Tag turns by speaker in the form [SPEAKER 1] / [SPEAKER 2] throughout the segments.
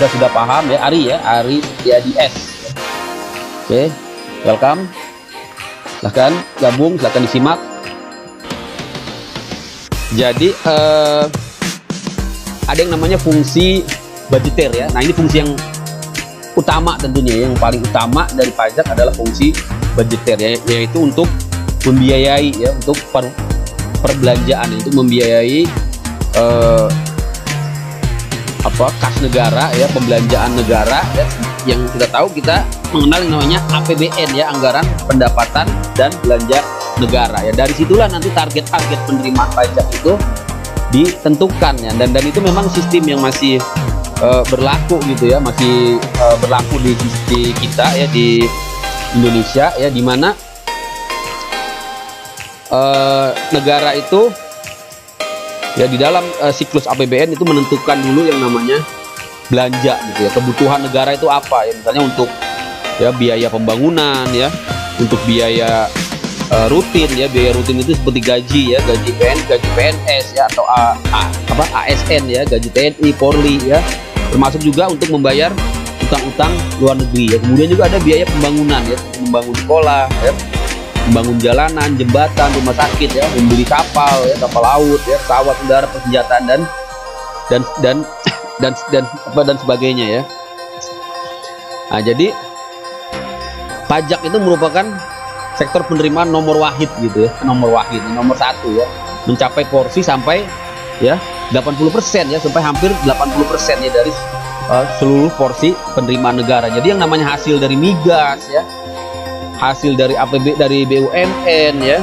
[SPEAKER 1] sudah paham ya, Ari ya, Ari Setiadi S. Oke, welcome. Silahkan gabung, silahkan disimak. Jadi ada yang namanya fungsi budgeter ya. Nah, ini fungsi yang utama tentunya, yang paling utama dari pajak adalah fungsi budgeter ya, yaitu untuk membiayai ya, untuk perbelanjaan, untuk membiayai kas negara ya, pembelanjaan negara ya, yang kita tahu kita mengenal yang namanya APBN ya, anggaran pendapatan dan belanja negara ya. Dari situlah nanti target-target penerimaan pajak itu ditentukan ya, dan itu memang sistem yang masih berlaku gitu ya, masih berlaku di kita ya, di Indonesia ya, dimana negara itu ya di dalam siklus APBN itu menentukan dulu yang namanya belanja gitu ya, kebutuhan negara itu apa ya, misalnya untuk ya biaya pembangunan ya, untuk biaya rutin ya, biaya rutin itu seperti gaji ya, gaji PNS ya, atau ASN ya, gaji TNI, Polri ya, termasuk juga untuk membayar utang-utang luar negeri ya. Kemudian juga ada biaya pembangunan ya, membangun sekolah ya, membangun jalanan, jembatan, rumah sakit ya, membeli kapal ya, kapal laut ya, pesawat udara, persenjataan dan sebagainya ya. Nah, jadi pajak itu merupakan sektor penerimaan nomor wahid gitu ya, nomor satu ya, mencapai porsi sampai ya 80% ya, sampai hampir 80% ya dari seluruh porsi penerimaan negara. Jadi yang namanya hasil dari migas ya, hasil dari dari BUMN ya,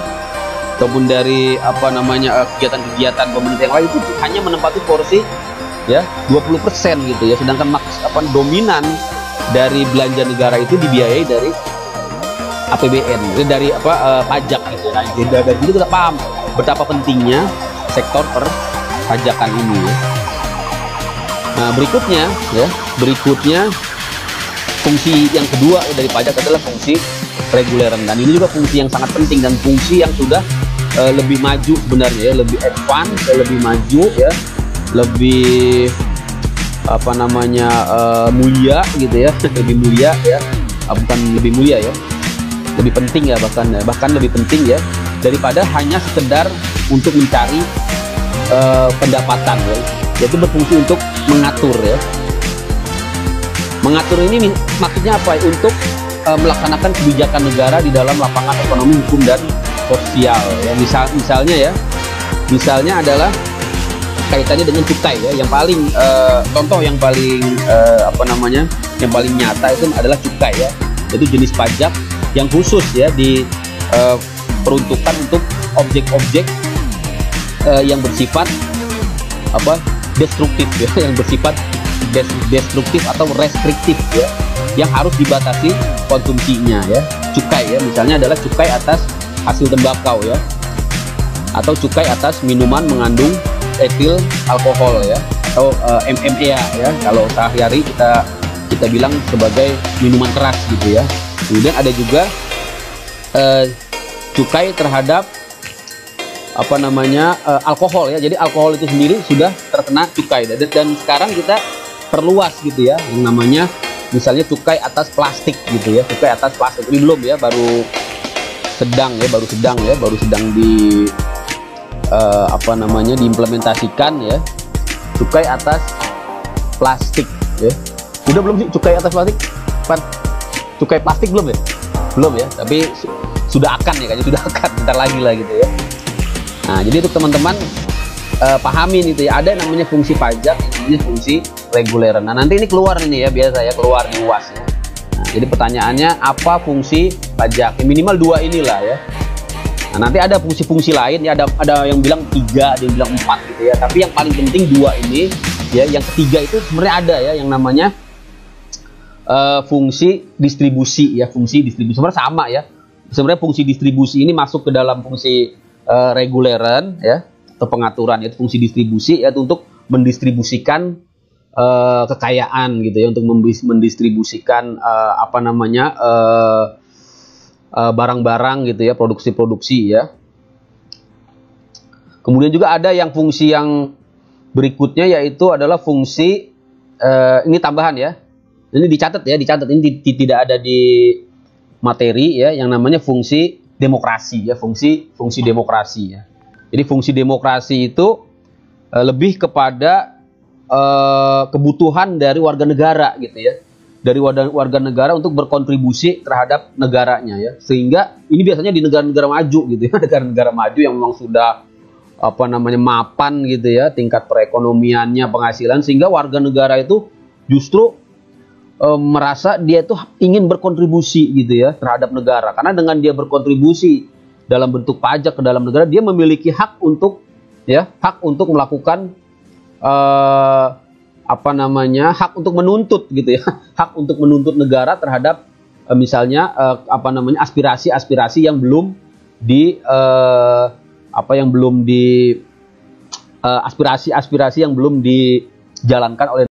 [SPEAKER 1] ataupun dari kegiatan-kegiatan pemerintah yang lain, itu hanya menempati porsi ya 20% gitu ya, sedangkan dominan dari belanja negara itu dibiayai dari APBN, dari pajak gitu. Nah, dari itu kita paham betapa pentingnya sektor perpajakan ini ya. Nah, berikutnya fungsi yang kedua dari pajak adalah fungsi reguleran, dan ini juga fungsi yang sangat penting dan fungsi yang sudah lebih maju sebenarnya ya, lebih advance, lebih maju ya, lebih mulia gitu ya, lebih mulia ya, bukan lebih mulia ya, lebih penting ya, bahkan lebih penting ya, daripada hanya sekedar untuk mencari pendapatan ya, yaitu berfungsi untuk mengatur ya. Mengatur ini maksudnya apa? Untuk melaksanakan kebijakan negara di dalam lapangan ekonomi, hukum, dan sosial ya. Misalnya adalah kaitannya dengan cukai ya, yang paling contoh yang paling yang paling nyata itu adalah cukai ya, itu jenis pajak yang khusus ya diperuntukkan untuk objek-objek yang bersifat destruktif ya, yang bersifat destruktif atau restriktif ya, yang harus dibatasi konsumsinya ya. Cukai ya, misalnya adalah cukai atas hasil tembakau ya, atau cukai atas minuman mengandung etil alkohol ya, atau MMA ya, kalau sehari-hari kita bilang sebagai minuman keras gitu ya. Kemudian ada juga cukai terhadap alkohol ya. Jadi alkohol itu sendiri sudah terkena cukai, dan sekarang kita perluas gitu ya, yang namanya misalnya cukai atas plastik gitu ya, cukai atas plastik ini belum ya, baru sedang diimplementasikan ya, cukai atas plastik ya. Udah belum sih cukai atas plastik? Cukai plastik belum ya, tapi sudah akan ya, kayaknya sudah akan bentar lagi lah gitu ya. Nah, jadi untuk teman-teman pahamin itu ya, ada namanya fungsi pajak, namanya fungsi reguleran. Nah, nanti ini keluar ini ya, biasa ya, keluar di UAS ya. Nah, jadi pertanyaannya apa fungsi pajak? Ya, minimal 2 inilah ya. Nah, nanti ada fungsi-fungsi lain ya, ada yang bilang 3, ada yang bilang 4 gitu ya. Tapi yang paling penting 2 ini ya, yang ketiga itu sebenarnya ada ya, yang namanya fungsi distribusi ya, fungsi distribusi sebenarnya sama ya. Sebenarnya fungsi distribusi ini masuk ke dalam fungsi reguleran ya, atau pengaturan, yaitu fungsi distribusi ya, untuk mendistribusikan kekayaan gitu ya, untuk mendistribusikan barang-barang gitu ya, produksi-produksi ya. Kemudian juga ada yang fungsi yang berikutnya, yaitu adalah fungsi ini tambahan ya. Ini dicatat ya, dicatat. Ini tidak ada di materi ya, yang namanya fungsi demokrasi ya, fungsi demokrasi ya. Jadi fungsi demokrasi itu lebih kepada kebutuhan dari warga negara gitu ya, dari warga negara untuk berkontribusi terhadap negaranya ya, sehingga ini biasanya di negara-negara maju gitu ya, negara-negara maju yang memang sudah mapan gitu ya, tingkat perekonomiannya, penghasilan, sehingga warga negara itu justru merasa dia itu ingin berkontribusi gitu ya terhadap negara, karena dengan dia berkontribusi dalam bentuk pajak ke dalam negara, dia memiliki hak untuk hak untuk melakukan hak untuk menuntut gitu ya, hak untuk menuntut negara terhadap misalnya aspirasi-aspirasi yang belum di aspirasi-aspirasi yang belum dijalankan oleh